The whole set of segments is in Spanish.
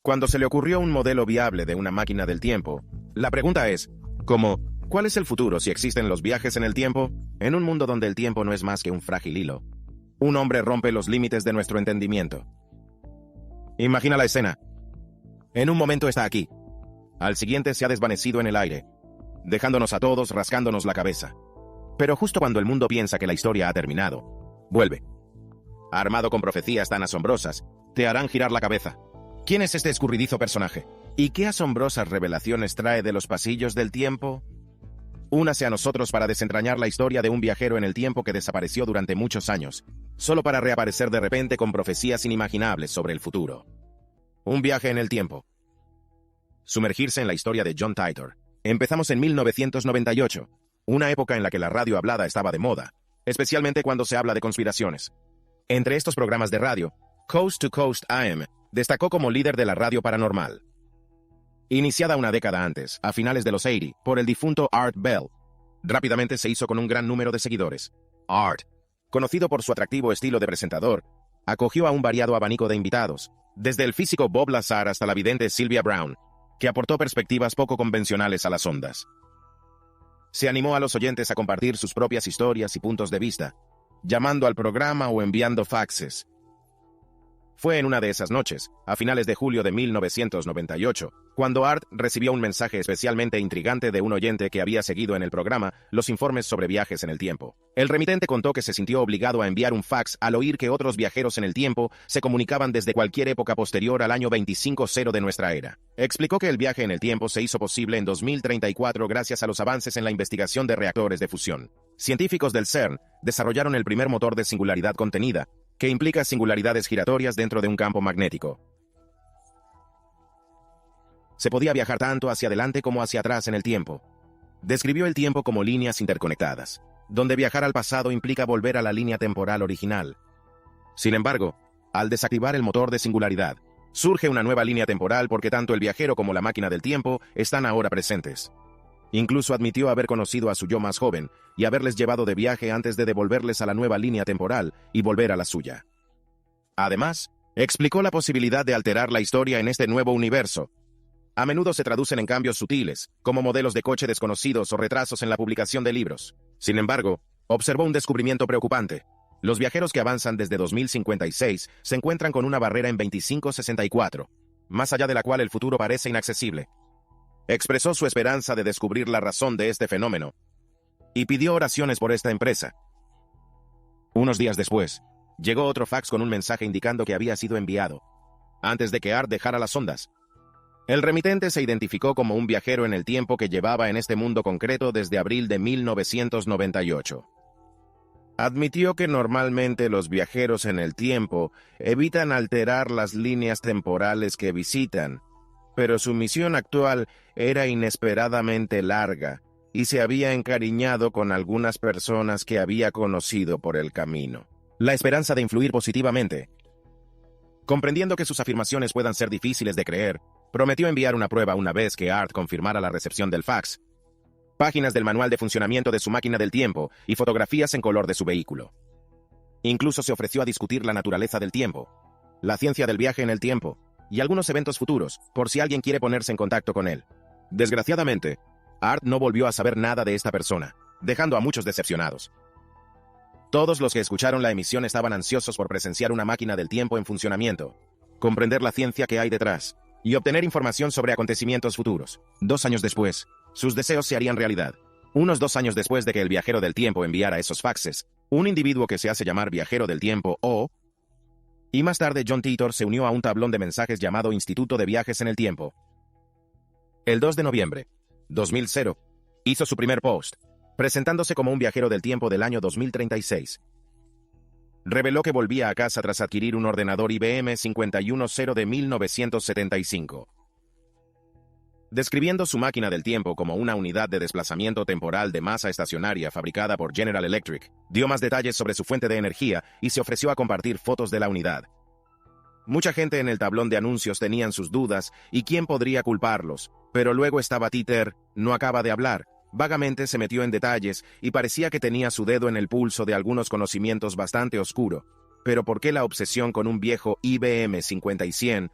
Cuando se le ocurrió un modelo viable de una máquina del tiempo, la pregunta es, ¿cómo? ¿Cuál es el futuro si existen los viajes en el tiempo? En un mundo donde el tiempo no es más que un frágil hilo, un hombre rompe los límites de nuestro entendimiento. Imagina la escena. En un momento está aquí. Al siguiente se ha desvanecido en el aire, dejándonos a todos rascándonos la cabeza. Pero justo cuando el mundo piensa que la historia ha terminado, vuelve. Armado con profecías tan asombrosas, te harán girar la cabeza. ¿Quién es este escurridizo personaje? ¿Y qué asombrosas revelaciones trae de los pasillos del tiempo? Únase a nosotros para desentrañar la historia de un viajero en el tiempo que desapareció durante muchos años, solo para reaparecer de repente con profecías inimaginables sobre el futuro. Un viaje en el tiempo. Sumergirse en la historia de John Titor. Empezamos en 1998, una época en la que la radio hablada estaba de moda, especialmente cuando se habla de conspiraciones. Entre estos programas de radio, Coast to Coast AM destacó como líder de la radio paranormal. Iniciada una década antes, a finales de los 80, por el difunto Art Bell, rápidamente se hizo con un gran número de seguidores. Art, conocido por su atractivo estilo de presentador, acogió a un variado abanico de invitados, desde el físico Bob Lazar hasta la vidente Sylvia Brown, que aportó perspectivas poco convencionales a las ondas. Se animó a los oyentes a compartir sus propias historias y puntos de vista, llamando al programa o enviando faxes. Fue en una de esas noches, a finales de julio de 1998, cuando Art recibió un mensaje especialmente intrigante de un oyente que había seguido en el programa los informes sobre viajes en el tiempo. El remitente contó que se sintió obligado a enviar un fax al oír que otros viajeros en el tiempo se comunicaban desde cualquier época posterior al año 25.0 de nuestra era. Explicó que el viaje en el tiempo se hizo posible en 2034 gracias a los avances en la investigación de reactores de fusión. Científicos del CERN desarrollaron el primer motor de singularidad contenida, que implica singularidades giratorias dentro de un campo magnético. Se podía viajar tanto hacia adelante como hacia atrás en el tiempo. Describió el tiempo como líneas interconectadas, donde viajar al pasado implica volver a la línea temporal original. Sin embargo, al desactivar el motor de singularidad, surge una nueva línea temporal porque tanto el viajero como la máquina del tiempo están ahora presentes. Incluso admitió haber conocido a su yo más joven y haberles llevado de viaje antes de devolverles a la nueva línea temporal y volver a la suya. Además, explicó la posibilidad de alterar la historia en este nuevo universo. A menudo se traducen en cambios sutiles, como modelos de coche desconocidos o retrasos en la publicación de libros. Sin embargo, observó un descubrimiento preocupante. Los viajeros que avanzan desde 2056 se encuentran con una barrera en 2564, más allá de la cual el futuro parece inaccesible. Expresó su esperanza de descubrir la razón de este fenómeno y pidió oraciones por esta empresa. Unos días después, llegó otro fax con un mensaje indicando que había sido enviado, antes de que Art dejara las ondas. El remitente se identificó como un viajero en el tiempo que llevaba en este mundo concreto desde abril de 1998. Admitió que normalmente los viajeros en el tiempo evitan alterar las líneas temporales que visitan, pero su misión actual era inesperadamente larga y se había encariñado con algunas personas que había conocido por el camino. La esperanza de influir positivamente. Comprendiendo que sus afirmaciones puedan ser difíciles de creer, prometió enviar una prueba una vez que Art confirmara la recepción del fax, páginas del manual de funcionamiento de su máquina del tiempo y fotografías en color de su vehículo. Incluso se ofreció a discutir la naturaleza del tiempo, la ciencia del viaje en el tiempo, y algunos eventos futuros, por si alguien quiere ponerse en contacto con él. Desgraciadamente, Art no volvió a saber nada de esta persona, dejando a muchos decepcionados. Todos los que escucharon la emisión estaban ansiosos por presenciar una máquina del tiempo en funcionamiento, comprender la ciencia que hay detrás, y obtener información sobre acontecimientos futuros. 2 años después, sus deseos se harían realidad. Unos 2 años después de que el viajero del tiempo enviara esos faxes, un individuo que se hace llamar viajero del tiempo y más tarde John Titor se unió a un tablón de mensajes llamado Instituto de Viajes en el Tiempo. El 2 de noviembre, 2000, hizo su primer post, presentándose como un viajero del tiempo del año 2036. Reveló que volvía a casa tras adquirir un ordenador IBM 5100 de 1975. Describiendo su máquina del tiempo como una unidad de desplazamiento temporal de masa estacionaria fabricada por General Electric, dio más detalles sobre su fuente de energía y se ofreció a compartir fotos de la unidad. Mucha gente en el tablón de anuncios tenían sus dudas y quién podría culparlos, pero luego estaba Titor, no acaba de hablar, vagamente se metió en detalles y parecía que tenía su dedo en el pulso de algunos conocimientos bastante oscuro. Pero ¿por qué la obsesión con un viejo IBM 5100?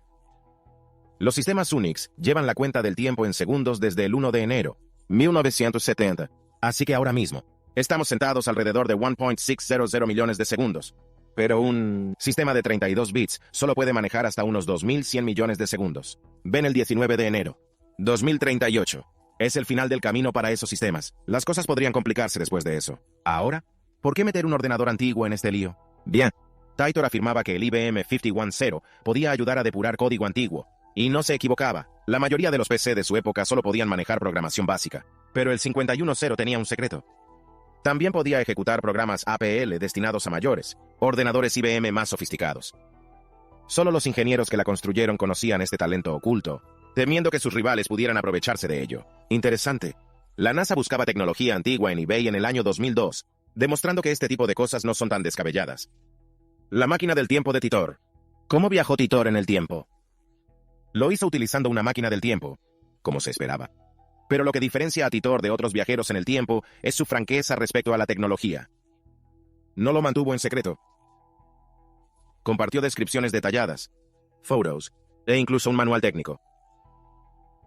Los sistemas Unix llevan la cuenta del tiempo en segundos desde el 1 de enero, 1970. Así que ahora mismo, estamos sentados alrededor de 1.600 millones de segundos. Pero un sistema de 32 bits solo puede manejar hasta unos 2.100 millones de segundos. Ven el 19 de enero, 2038. Es el final del camino para esos sistemas. Las cosas podrían complicarse después de eso. Ahora, ¿por qué meter un ordenador antiguo en este lío? Bien, Titor afirmaba que el IBM 510 podía ayudar a depurar código antiguo. Y no se equivocaba. La mayoría de los PC de su época solo podían manejar programación básica. Pero el 510 tenía un secreto. También podía ejecutar programas APL destinados a mayores, ordenadores IBM más sofisticados. Solo los ingenieros que la construyeron conocían este talento oculto, temiendo que sus rivales pudieran aprovecharse de ello. Interesante. La NASA buscaba tecnología antigua en eBay en el año 2002, demostrando que este tipo de cosas no son tan descabelladas. La máquina del tiempo de Titor. ¿Cómo viajó Titor en el tiempo? Lo hizo utilizando una máquina del tiempo, como se esperaba. Pero lo que diferencia a Titor de otros viajeros en el tiempo es su franqueza respecto a la tecnología. No lo mantuvo en secreto. Compartió descripciones detalladas, fotos, e incluso un manual técnico.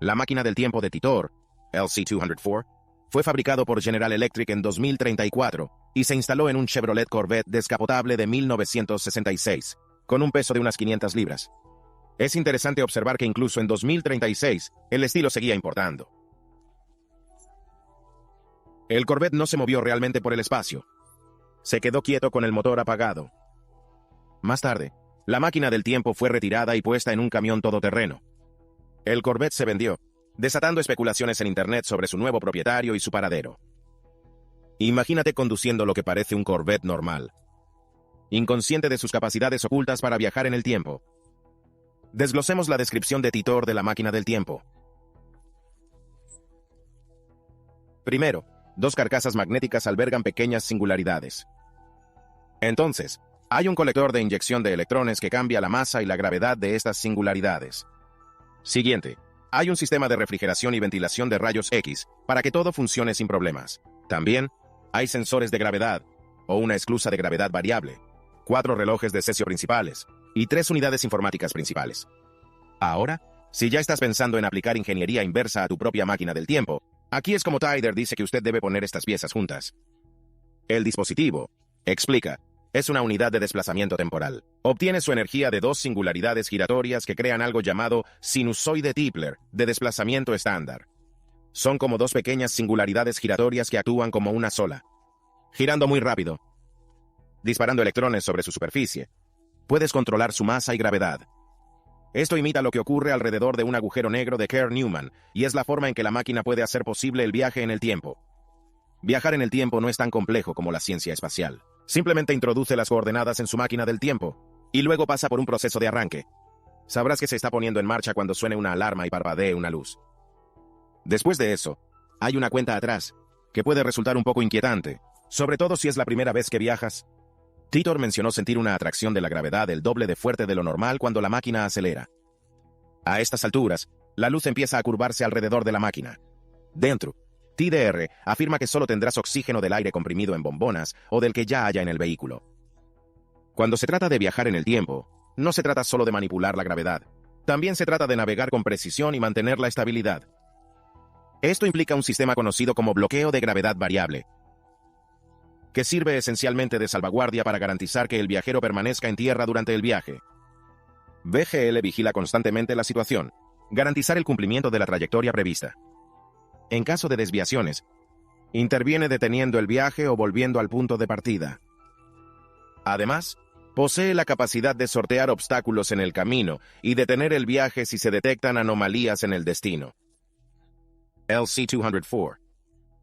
La máquina del tiempo de Titor, LC-204, fue fabricado por General Electric en 2034 y se instaló en un Chevrolet Corvette descapotable de 1966, con un peso de unas 500 libras. Es interesante observar que incluso en 2036, el estilo seguía importando. El Corvette no se movió realmente por el espacio. Se quedó quieto con el motor apagado. Más tarde, la máquina del tiempo fue retirada y puesta en un camión todoterreno. El Corvette se vendió, desatando especulaciones en Internet sobre su nuevo propietario y su paradero. Imagínate conduciendo lo que parece un Corvette normal, inconsciente de sus capacidades ocultas para viajar en el tiempo. Desglosemos la descripción de Titor de la máquina del tiempo. Primero, dos carcasas magnéticas albergan pequeñas singularidades. Entonces, hay un colector de inyección de electrones que cambia la masa y la gravedad de estas singularidades. Siguiente, hay un sistema de refrigeración y ventilación de rayos X para que todo funcione sin problemas. También, hay sensores de gravedad, o una esclusa de gravedad variable, 4 relojes de cesio principales, y 3 unidades informáticas principales. Ahora, si ya estás pensando en aplicar ingeniería inversa a tu propia máquina del tiempo, aquí es como Tyler dice que usted debe poner estas piezas juntas. El dispositivo, explica, es una unidad de desplazamiento temporal. Obtiene su energía de dos singularidades giratorias que crean algo llamado sinusoide Tipler de desplazamiento estándar. Son como dos pequeñas singularidades giratorias que actúan como una sola, girando muy rápido, disparando electrones sobre su superficie. Puedes controlar su masa y gravedad. Esto imita lo que ocurre alrededor de un agujero negro de Kerr-Newman, y es la forma en que la máquina puede hacer posible el viaje en el tiempo. Viajar en el tiempo no es tan complejo como la ciencia espacial. Simplemente introduce las coordenadas en su máquina del tiempo, y luego pasa por un proceso de arranque. Sabrás que se está poniendo en marcha cuando suene una alarma y parpadee una luz. Después de eso, hay una cuenta atrás, que puede resultar un poco inquietante, sobre todo si es la primera vez que viajas. Titor mencionó sentir una atracción de la gravedad el doble de fuerte de lo normal cuando la máquina acelera. A estas alturas, la luz empieza a curvarse alrededor de la máquina. Dentro, TDR afirma que solo tendrás oxígeno del aire comprimido en bombonas o del que ya haya en el vehículo. Cuando se trata de viajar en el tiempo, no se trata solo de manipular la gravedad. También se trata de navegar con precisión y mantener la estabilidad. Esto implica un sistema conocido como bloqueo de gravedad variable, que sirve esencialmente de salvaguardia para garantizar que el viajero permanezca en tierra durante el viaje. VGL vigila constantemente la situación, garantizar el cumplimiento de la trayectoria prevista. En caso de desviaciones, interviene deteniendo el viaje o volviendo al punto de partida. Además, posee la capacidad de sortear obstáculos en el camino y detener el viaje si se detectan anomalías en el destino. LC-204,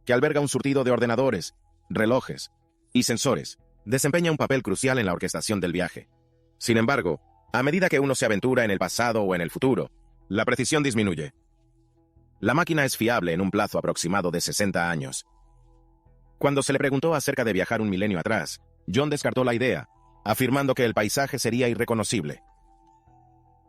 que alberga un surtido de ordenadores, relojes y sensores, desempeña un papel crucial en la orquestación del viaje. Sin embargo, a medida que uno se aventura en el pasado o en el futuro, la precisión disminuye. La máquina es fiable en un plazo aproximado de 60 años. Cuando se le preguntó acerca de viajar un milenio atrás, John descartó la idea, afirmando que el paisaje sería irreconocible.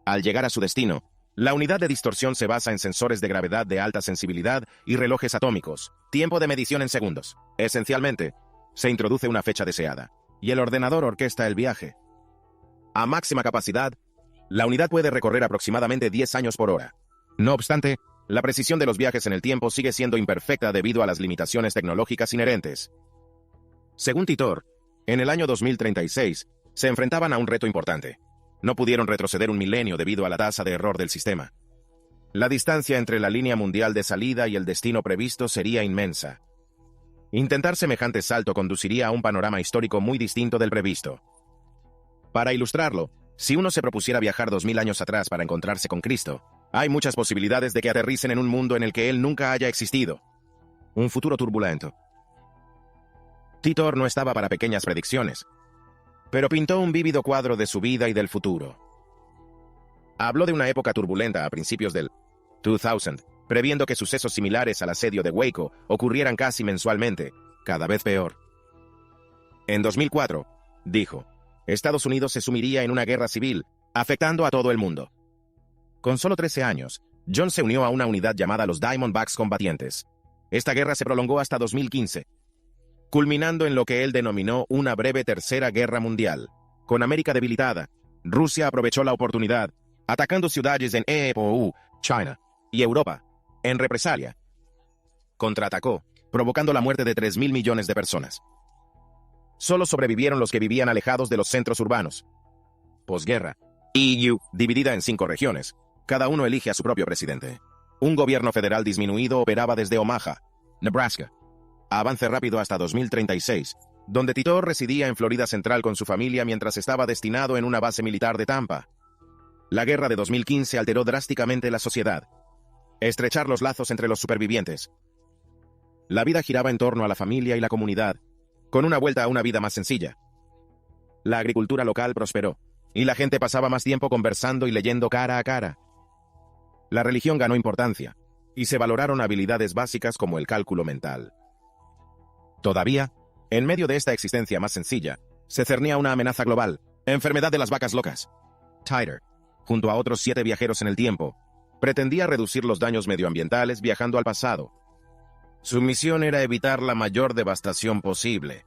Al llegar a su destino, la unidad de distorsión se basa en sensores de gravedad de alta sensibilidad y relojes atómicos, tiempo de medición en segundos. Esencialmente, se introduce una fecha deseada, y el ordenador orquesta el viaje. A máxima capacidad, La unidad puede recorrer aproximadamente 10 años por hora. No obstante, la precisión de los viajes en el tiempo sigue siendo imperfecta debido a las limitaciones tecnológicas inherentes. Según Titor, en el año 2036, se enfrentaban a un reto importante. No pudieron retroceder un milenio debido a la tasa de error del sistema. La distancia entre la línea mundial de salida y el destino previsto sería inmensa. Intentar semejante salto conduciría a un panorama histórico muy distinto del previsto. Para ilustrarlo, si uno se propusiera viajar 2000 años atrás para encontrarse con Cristo, hay muchas posibilidades de que aterricen en un mundo en el que él nunca haya existido. Un futuro turbulento. Titor no estaba para pequeñas predicciones, pero pintó un vívido cuadro de su vida y del futuro. Habló de una época turbulenta a principios del 2000, previendo que sucesos similares al asedio de Waco ocurrieran casi mensualmente, cada vez peor. En 2004, dijo, Estados Unidos se sumiría en una guerra civil, afectando a todo el mundo. Con solo 13 años, John se unió a una unidad llamada los Diamondbacks Combatientes. Esta guerra se prolongó hasta 2015, culminando en lo que él denominó una breve tercera guerra mundial. Con América debilitada, Rusia aprovechó la oportunidad, atacando ciudades en China y Europa. En represalia, contraatacó, provocando la muerte de 3.000 millones de personas. Solo sobrevivieron los que vivían alejados de los centros urbanos. Posguerra, EU, dividida en 5 regiones, cada uno elige a su propio presidente. Un gobierno federal disminuido operaba desde Omaha, Nebraska. Avance rápido hasta 2036, donde Titor residía en Florida Central con su familia mientras estaba destinado en una base militar de Tampa. La guerra de 2015 alteró drásticamente la sociedad. Estrechar los lazos entre los supervivientes. La vida giraba en torno a la familia y la comunidad, con una vuelta a una vida más sencilla. La agricultura local prosperó, y la gente pasaba más tiempo conversando y leyendo cara a cara. La religión ganó importancia, y se valoraron habilidades básicas como el cálculo mental. Todavía, en medio de esta existencia más sencilla, se cernía una amenaza global, enfermedad de las vacas locas. Titor, junto a otros 7 viajeros en el tiempo, pretendía reducir los daños medioambientales viajando al pasado. Su misión era evitar la mayor devastación posible.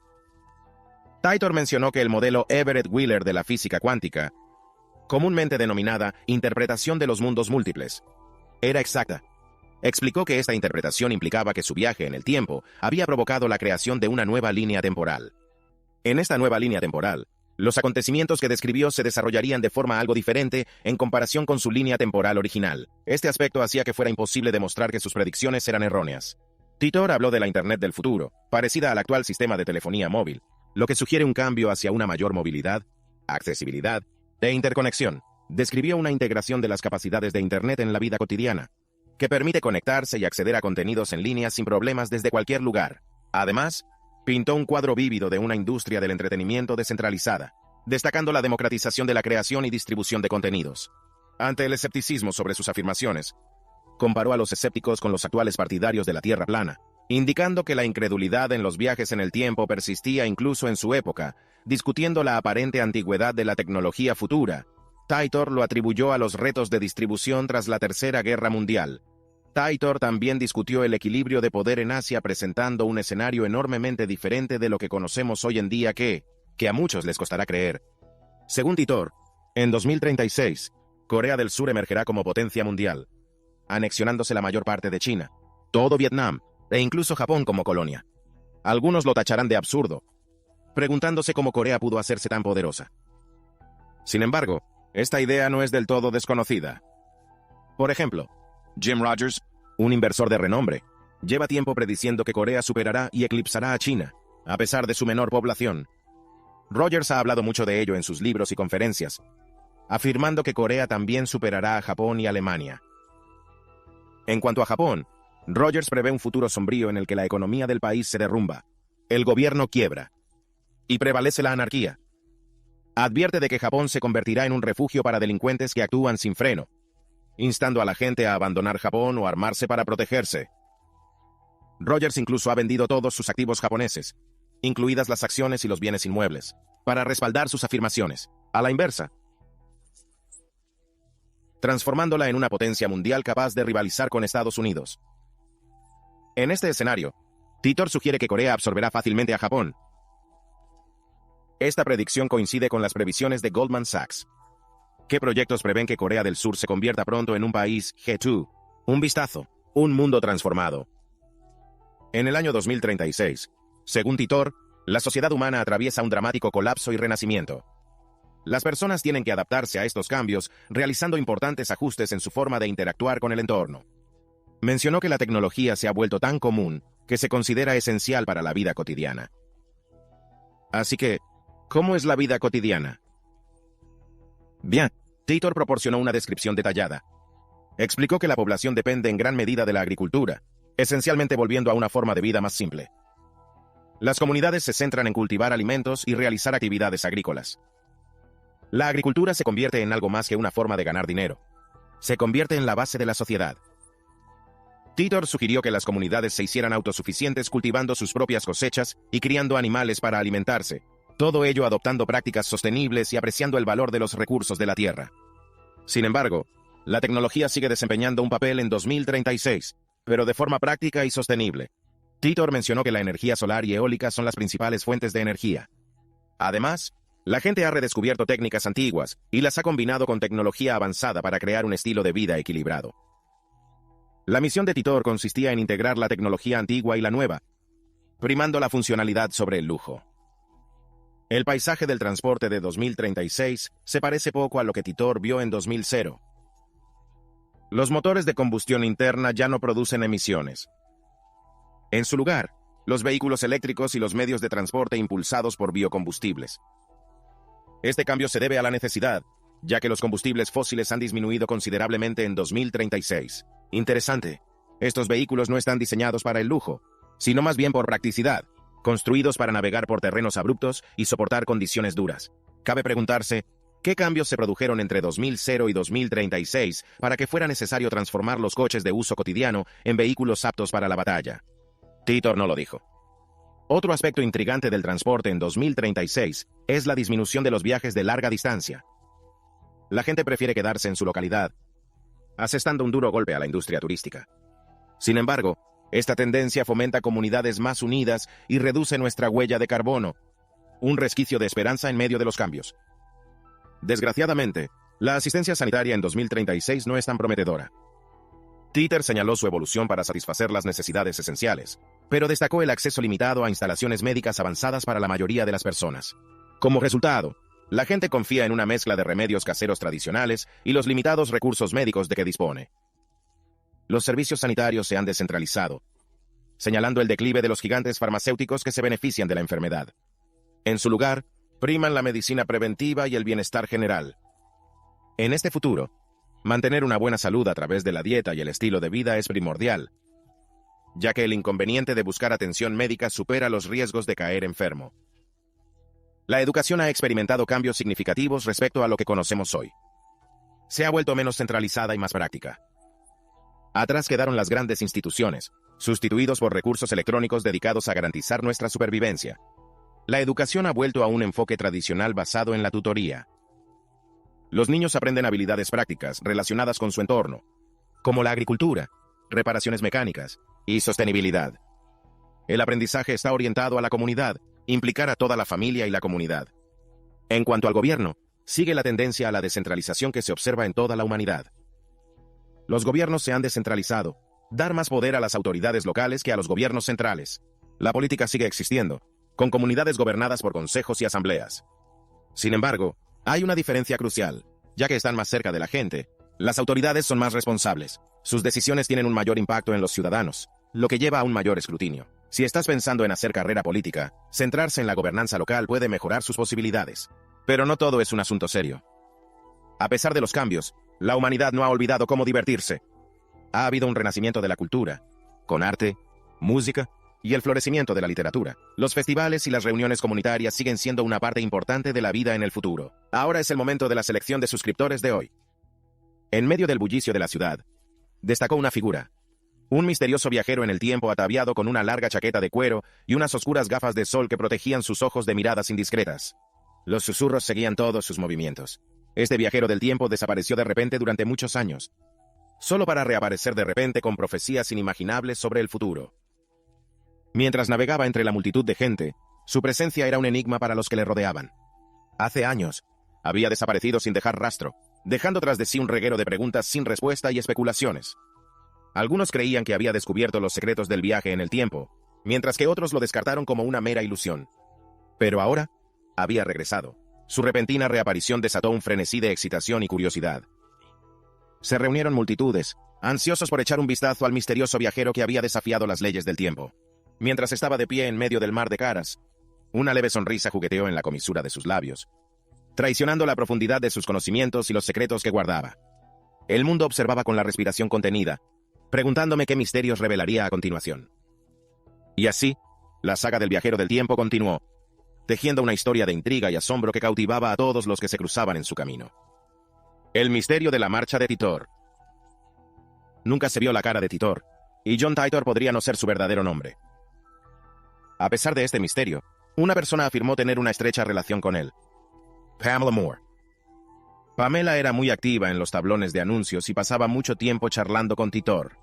Titor mencionó que el modelo Everett-Wheeler de la física cuántica, comúnmente denominada interpretación de los mundos múltiples, era exacta. Explicó que esta interpretación implicaba que su viaje en el tiempo había provocado la creación de una nueva línea temporal. En esta nueva línea temporal, los acontecimientos que describió se desarrollarían de forma algo diferente en comparación con su línea temporal original. Este aspecto hacía que fuera imposible demostrar que sus predicciones eran erróneas. Titor habló de la Internet del futuro, parecida al actual sistema de telefonía móvil, lo que sugiere un cambio hacia una mayor movilidad, accesibilidad e interconexión. Describió una integración de las capacidades de Internet en la vida cotidiana, que permite conectarse y acceder a contenidos en línea sin problemas desde cualquier lugar. Además, pintó un cuadro vívido de una industria del entretenimiento descentralizada, destacando la democratización de la creación y distribución de contenidos. Ante el escepticismo sobre sus afirmaciones, comparó a los escépticos con los actuales partidarios de la Tierra plana, indicando que la incredulidad en los viajes en el tiempo persistía incluso en su época, discutiendo la aparente antigüedad de la tecnología futura. Titor lo atribuyó a los retos de distribución tras la Tercera Guerra Mundial. Titor también discutió el equilibrio de poder en Asia presentando un escenario enormemente diferente de lo que conocemos hoy en día que a muchos les costará creer. Según Titor, en 2036, Corea del Sur emergerá como potencia mundial, anexionándose la mayor parte de China, todo Vietnam e incluso Japón como colonia. Algunos lo tacharán de absurdo, preguntándose cómo Corea pudo hacerse tan poderosa. Sin embargo, esta idea no es del todo desconocida. Por ejemplo, Jim Rogers, un inversor de renombre, lleva tiempo prediciendo que Corea superará y eclipsará a China, a pesar de su menor población. Rogers ha hablado mucho de ello en sus libros y conferencias, afirmando que Corea también superará a Japón y Alemania. En cuanto a Japón, Rogers prevé un futuro sombrío en el que la economía del país se derrumba, el gobierno quiebra y prevalece la anarquía. Advierte de que Japón se convertirá en un refugio para delincuentes que actúan sin freno, instando a la gente a abandonar Japón o armarse para protegerse. Rogers incluso ha vendido todos sus activos japoneses, incluidas las acciones y los bienes inmuebles, para respaldar sus afirmaciones. A la inversa, transformándola en una potencia mundial capaz de rivalizar con Estados Unidos. En este escenario, Titor sugiere que Corea absorberá fácilmente a Japón. Esta predicción coincide con las previsiones de Goldman Sachs. ¿Qué proyectos prevén que Corea del Sur se convierta pronto en un país G2? Un vistazo. Un mundo transformado. En el año 2036, según Titor, la sociedad humana atraviesa un dramático colapso y renacimiento. Las personas tienen que adaptarse a estos cambios, realizando importantes ajustes en su forma de interactuar con el entorno. Mencionó que la tecnología se ha vuelto tan común que se considera esencial para la vida cotidiana. Así que, ¿cómo es la vida cotidiana? Bien, Titor proporcionó una descripción detallada. Explicó que la población depende en gran medida de la agricultura, esencialmente volviendo a una forma de vida más simple. Las comunidades se centran en cultivar alimentos y realizar actividades agrícolas. La agricultura se convierte en algo más que una forma de ganar dinero. Se convierte en la base de la sociedad. Titor sugirió que las comunidades se hicieran autosuficientes cultivando sus propias cosechas y criando animales para alimentarse, todo ello adoptando prácticas sostenibles y apreciando el valor de los recursos de la tierra. Sin embargo, la tecnología sigue desempeñando un papel en 2036, pero de forma práctica y sostenible. Titor mencionó que la energía solar y eólica son las principales fuentes de energía. Además, la gente ha redescubierto técnicas antiguas y las ha combinado con tecnología avanzada para crear un estilo de vida equilibrado. La misión de Titor consistía en integrar la tecnología antigua y la nueva, primando la funcionalidad sobre el lujo. El paisaje del transporte de 2036 se parece poco a lo que Titor vio en 2000. Los motores de combustión interna ya no producen emisiones. En su lugar, los vehículos eléctricos y los medios de transporte impulsados por biocombustibles. Este cambio se debe a la necesidad, ya que los combustibles fósiles han disminuido considerablemente en 2036. Interesante. Estos vehículos no están diseñados para el lujo, sino más bien por practicidad, construidos para navegar por terrenos abruptos y soportar condiciones duras. Cabe preguntarse, ¿qué cambios se produjeron entre 2000 y 2036 para que fuera necesario transformar los coches de uso cotidiano en vehículos aptos para la batalla? Titor no lo dijo. Otro aspecto intrigante del transporte en 2036 es la disminución de los viajes de larga distancia. La gente prefiere quedarse en su localidad, asestando un duro golpe a la industria turística. Sin embargo, esta tendencia fomenta comunidades más unidas y reduce nuestra huella de carbono, un resquicio de esperanza en medio de los cambios. Desgraciadamente, la asistencia sanitaria en 2036 no es tan prometedora. Titor señaló su evolución para satisfacer las necesidades esenciales, pero destacó el acceso limitado a instalaciones médicas avanzadas para la mayoría de las personas. Como resultado, la gente confía en una mezcla de remedios caseros tradicionales y los limitados recursos médicos de que dispone. Los servicios sanitarios se han descentralizado, señalando el declive de los gigantes farmacéuticos que se benefician de la enfermedad. En su lugar, priman la medicina preventiva y el bienestar general. En este futuro, mantener una buena salud a través de la dieta y el estilo de vida es primordial, ya que el inconveniente de buscar atención médica supera los riesgos de caer enfermo. La educación ha experimentado cambios significativos respecto a lo que conocemos hoy. Se ha vuelto menos centralizada y más práctica. Atrás quedaron las grandes instituciones, sustituidos por recursos electrónicos dedicados a garantizar nuestra supervivencia. La educación ha vuelto a un enfoque tradicional basado en la tutoría. Los niños aprenden habilidades prácticas relacionadas con su entorno, como la agricultura, reparaciones mecánicas y sostenibilidad. El aprendizaje está orientado a la comunidad, implicar a toda la familia y la comunidad. En cuanto al gobierno, sigue la tendencia a la descentralización que se observa en toda la humanidad. Los gobiernos se han descentralizado, dar más poder a las autoridades locales que a los gobiernos centrales. La política sigue existiendo, con comunidades gobernadas por consejos y asambleas. Sin embargo, hay una diferencia crucial, ya que están más cerca de la gente. Las autoridades son más responsables. Sus decisiones tienen un mayor impacto en los ciudadanos, lo que lleva a un mayor escrutinio. Si estás pensando en hacer carrera política, centrarse en la gobernanza local puede mejorar sus posibilidades. Pero no todo es un asunto serio. A pesar de los cambios, la humanidad no ha olvidado cómo divertirse. Ha habido un renacimiento de la cultura, con arte, música y el florecimiento de la literatura. Los festivales y las reuniones comunitarias siguen siendo una parte importante de la vida en el futuro. Ahora es el momento de la selección de suscriptores de hoy. En medio del bullicio de la ciudad, destacó una figura. Un misterioso viajero en el tiempo ataviado con una larga chaqueta de cuero y unas oscuras gafas de sol que protegían sus ojos de miradas indiscretas. Los susurros seguían todos sus movimientos. Este viajero del tiempo desapareció de repente durante muchos años, solo para reaparecer de repente con profecías inimaginables sobre el futuro. Mientras navegaba entre la multitud de gente, su presencia era un enigma para los que le rodeaban. Hace años, había desaparecido sin dejar rastro, dejando tras de sí un reguero de preguntas sin respuesta y especulaciones. Algunos creían que había descubierto los secretos del viaje en el tiempo, mientras que otros lo descartaron como una mera ilusión. Pero ahora, había regresado. Su repentina reaparición desató un frenesí de excitación y curiosidad. Se reunieron multitudes, ansiosos por echar un vistazo al misterioso viajero que había desafiado las leyes del tiempo. Mientras estaba de pie en medio del mar de caras, una leve sonrisa jugueteó en la comisura de sus labios, traicionando la profundidad de sus conocimientos y los secretos que guardaba. El mundo observaba con la respiración contenida, preguntándome qué misterios revelaría a continuación. Y así, la saga del viajero del tiempo continuó, tejiendo una historia de intriga y asombro que cautivaba a todos los que se cruzaban en su camino. El misterio de la marcha de Titor. Nunca se vio la cara de Titor, y John Titor podría no ser su verdadero nombre. A pesar de este misterio, una persona afirmó tener una estrecha relación con él: Pamela Moore. Pamela era muy activa en los tablones de anuncios y pasaba mucho tiempo charlando con Titor.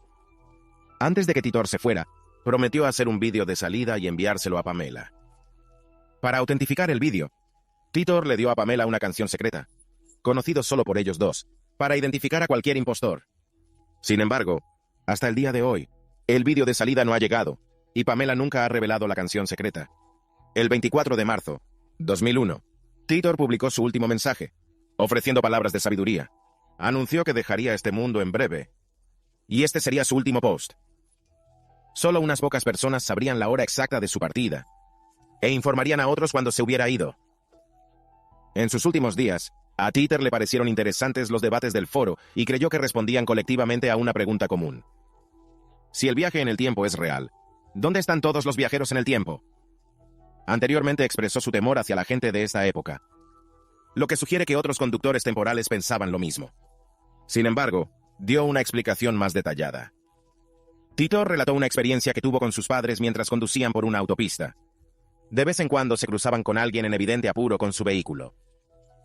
Antes de que Titor se fuera, prometió hacer un vídeo de salida y enviárselo a Pamela. Para autentificar el vídeo, Titor le dio a Pamela una canción secreta, conocido solo por ellos dos, para identificar a cualquier impostor. Sin embargo, hasta el día de hoy, el vídeo de salida no ha llegado, y Pamela nunca ha revelado la canción secreta. El 24 de marzo, 2001, Titor publicó su último mensaje, ofreciendo palabras de sabiduría. Anunció que dejaría este mundo en breve, y este sería su último post. Solo unas pocas personas sabrían la hora exacta de su partida, e informarían a otros cuando se hubiera ido. En sus últimos días, a Titor le parecieron interesantes los debates del foro y creyó que respondían colectivamente a una pregunta común. Si el viaje en el tiempo es real, ¿dónde están todos los viajeros en el tiempo? Anteriormente expresó su temor hacia la gente de esta época, lo que sugiere que otros conductores temporales pensaban lo mismo. Sin embargo, dio una explicación más detallada. Titor relató una experiencia que tuvo con sus padres mientras conducían por una autopista. De vez en cuando se cruzaban con alguien en evidente apuro con su vehículo.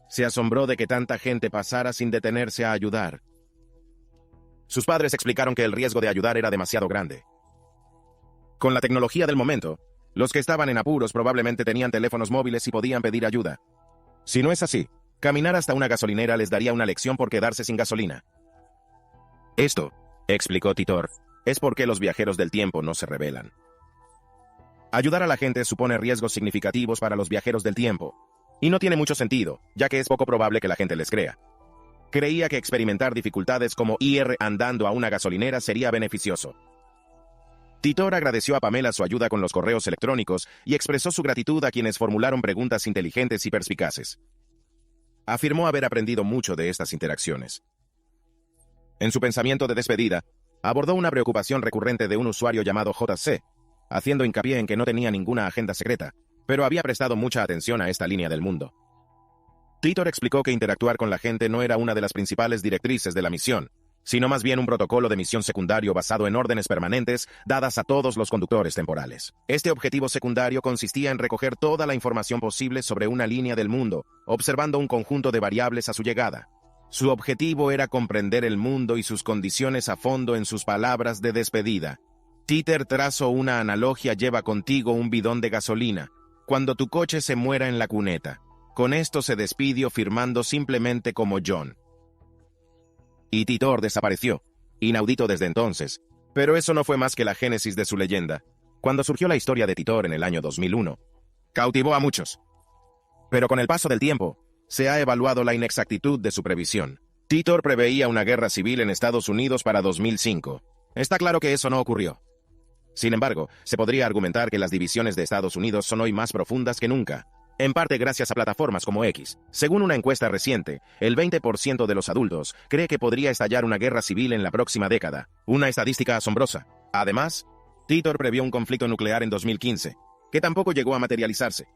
Se asombró de que tanta gente pasara sin detenerse a ayudar. Sus padres explicaron que el riesgo de ayudar era demasiado grande. Con la tecnología del momento, los que estaban en apuros probablemente tenían teléfonos móviles y podían pedir ayuda. Si no es así, caminar hasta una gasolinera les daría una lección por quedarse sin gasolina. Esto, explicó Titor, es porque los viajeros del tiempo no se rebelan. Ayudar a la gente supone riesgos significativos para los viajeros del tiempo, y no tiene mucho sentido, ya que es poco probable que la gente les crea. Creía que experimentar dificultades como ir andando a una gasolinera sería beneficioso. Titor agradeció a Pamela su ayuda con los correos electrónicos y expresó su gratitud a quienes formularon preguntas inteligentes y perspicaces. Afirmó haber aprendido mucho de estas interacciones. En su pensamiento de despedida, abordó una preocupación recurrente de un usuario llamado JC, haciendo hincapié en que no tenía ninguna agenda secreta, pero había prestado mucha atención a esta línea del mundo. Titor explicó que interactuar con la gente no era una de las principales directrices de la misión, sino más bien un protocolo de misión secundario basado en órdenes permanentes dadas a todos los conductores temporales. Este objetivo secundario consistía en recoger toda la información posible sobre una línea del mundo, observando un conjunto de variables a su llegada. Su objetivo era comprender el mundo y sus condiciones a fondo. En sus palabras de despedida, Titor trazó una analogía: lleva contigo un bidón de gasolina cuando tu coche se muera en la cuneta. Con esto se despidió firmando simplemente como John. Y Titor desapareció, inaudito desde entonces, pero eso no fue más que la génesis de su leyenda. Cuando surgió la historia de Titor en el año 2001, cautivó a muchos. Pero con el paso del tiempo, se ha evaluado la inexactitud de su previsión. Titor preveía una guerra civil en Estados Unidos para 2005. Está claro que eso no ocurrió. Sin embargo, se podría argumentar que las divisiones de Estados Unidos son hoy más profundas que nunca, en parte gracias a plataformas como X. Según una encuesta reciente, el 20% de los adultos cree que podría estallar una guerra civil en la próxima década, una estadística asombrosa. Además, Titor previó un conflicto nuclear en 2015, que tampoco llegó a materializarse.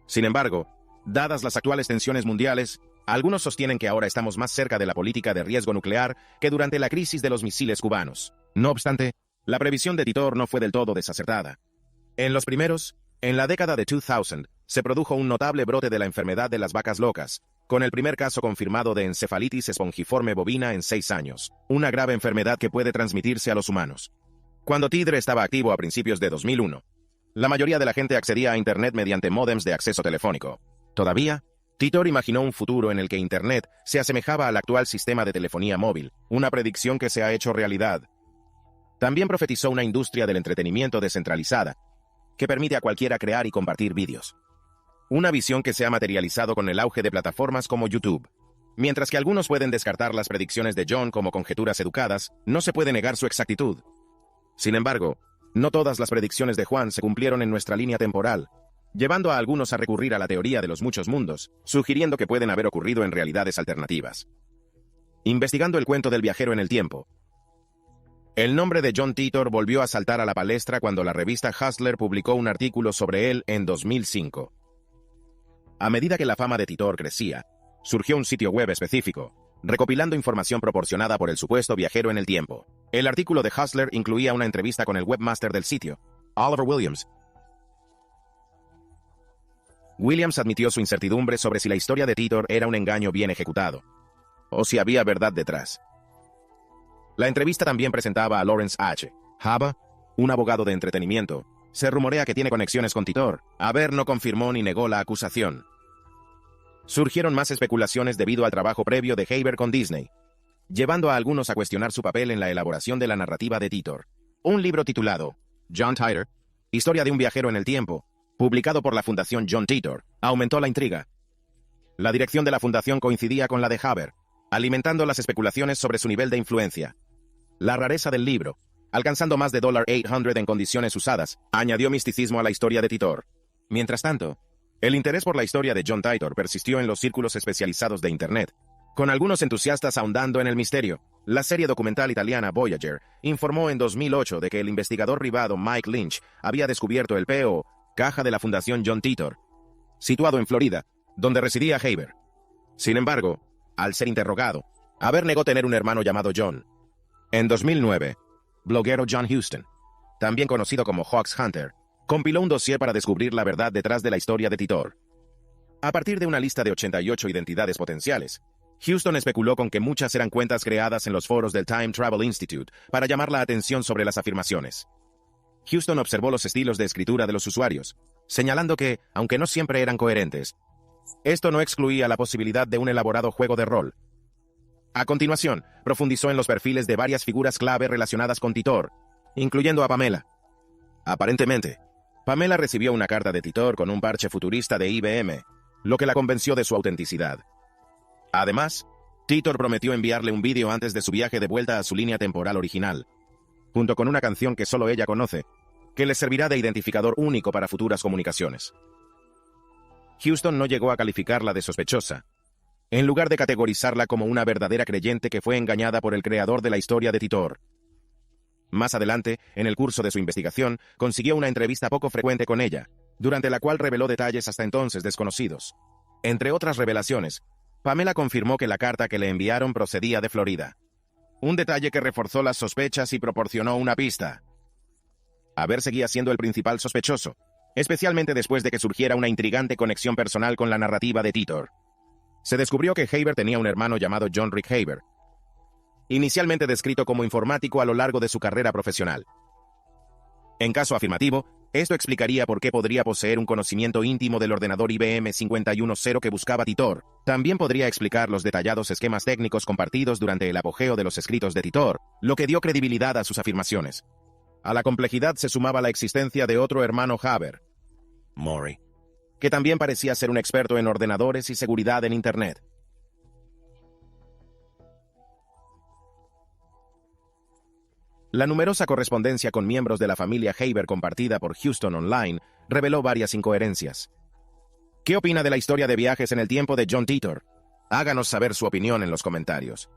Sin embargo, dadas las actuales tensiones mundiales, algunos sostienen que ahora estamos más cerca de la política de riesgo nuclear que durante la crisis de los misiles cubanos. No obstante, la previsión de Titor no fue del todo desacertada. En la década de 2000, se produjo un notable brote de la enfermedad de las vacas locas, con el primer caso confirmado de encefalitis espongiforme bovina en 6 años, una grave enfermedad que puede transmitirse a los humanos. Cuando Titor estaba activo a principios de 2001, la mayoría de la gente accedía a Internet mediante módems de acceso telefónico. Todavía, Titor imaginó un futuro en el que Internet se asemejaba al actual sistema de telefonía móvil, una predicción que se ha hecho realidad. También profetizó una industria del entretenimiento descentralizada, que permite a cualquiera crear y compartir vídeos. Una visión que se ha materializado con el auge de plataformas como YouTube. Mientras que algunos pueden descartar las predicciones de John como conjeturas educadas, no se puede negar su exactitud. Sin embargo, no todas las predicciones de Juan se cumplieron en nuestra línea temporal, llevando a algunos a recurrir a la teoría de los muchos mundos, sugiriendo que pueden haber ocurrido en realidades alternativas. Investigando el cuento del viajero en el tiempo. El nombre de John Titor volvió a saltar a la palestra cuando la revista Hustler publicó un artículo sobre él en 2005. A medida que la fama de Titor crecía, surgió un sitio web específico, recopilando información proporcionada por el supuesto viajero en el tiempo. El artículo de Hustler incluía una entrevista con el webmaster del sitio, Oliver Williams. Williams admitió su incertidumbre sobre si la historia de Titor era un engaño bien ejecutado, o si había verdad detrás. La entrevista también presentaba a Lawrence H. Haba, un abogado de entretenimiento. Se rumorea que tiene conexiones con Titor. Haber no confirmó ni negó la acusación. Surgieron más especulaciones debido al trabajo previo de Haber con Disney, llevando a algunos a cuestionar su papel en la elaboración de la narrativa de Titor. Un libro titulado John Titor, Historia de un viajero en el tiempo, publicado por la Fundación John Titor, aumentó la intriga. La dirección de la fundación coincidía con la de Haber, alimentando las especulaciones sobre su nivel de influencia. La rareza del libro, alcanzando más de $800 en condiciones usadas, añadió misticismo a la historia de Titor. Mientras tanto, el interés por la historia de John Titor persistió en los círculos especializados de Internet, con algunos entusiastas ahondando en el misterio. La serie documental italiana Voyager informó en 2008 de que el investigador privado Mike Lynch había descubierto el P.O. caja de la Fundación John Titor, situado en Florida, donde residía Haber. Sin embargo, al ser interrogado, Haber negó tener un hermano llamado John. En 2009, bloguero John Huston, también conocido como Hoax Hunter, compiló un dossier para descubrir la verdad detrás de la historia de Titor. A partir de una lista de 88 identidades potenciales, Huston especuló con que muchas eran cuentas creadas en los foros del Time Travel Institute para llamar la atención sobre las afirmaciones. Huston observó los estilos de escritura de los usuarios, señalando que, aunque no siempre eran coherentes, esto no excluía la posibilidad de un elaborado juego de rol. A continuación, profundizó en los perfiles de varias figuras clave relacionadas con Titor, incluyendo a Pamela. Aparentemente, Pamela recibió una carta de Titor con un parche futurista de IBM, lo que la convenció de su autenticidad. Además, Titor prometió enviarle un vídeo antes de su viaje de vuelta a su línea temporal original, junto con una canción que solo ella conoce, que le servirá de identificador único para futuras comunicaciones. Huston no llegó a calificarla de sospechosa, en lugar de categorizarla como una verdadera creyente que fue engañada por el creador de la historia de Titor. Más adelante, en el curso de su investigación, consiguió una entrevista poco frecuente con ella, durante la cual reveló detalles hasta entonces desconocidos. Entre otras revelaciones, Pamela confirmó que la carta que le enviaron procedía de Florida. Un detalle que reforzó las sospechas y proporcionó una pista. Haber seguía siendo el principal sospechoso, especialmente después de que surgiera una intrigante conexión personal con la narrativa de Titor. Se descubrió que Haber tenía un hermano llamado John Rick Haber, inicialmente descrito como informático a lo largo de su carrera profesional. En caso afirmativo, esto explicaría por qué podría poseer un conocimiento íntimo del ordenador IBM 510 que buscaba Titor. También podría explicar los detallados esquemas técnicos compartidos durante el apogeo de los escritos de Titor, lo que dio credibilidad a sus afirmaciones. A la complejidad se sumaba la existencia de otro hermano Haber, Maury, que también parecía ser un experto en ordenadores y seguridad en Internet. La numerosa correspondencia con miembros de la familia Haber compartida por Huston Online reveló varias incoherencias. ¿Qué opina de la historia de viajes en el tiempo de John Titor? Háganos saber su opinión en los comentarios.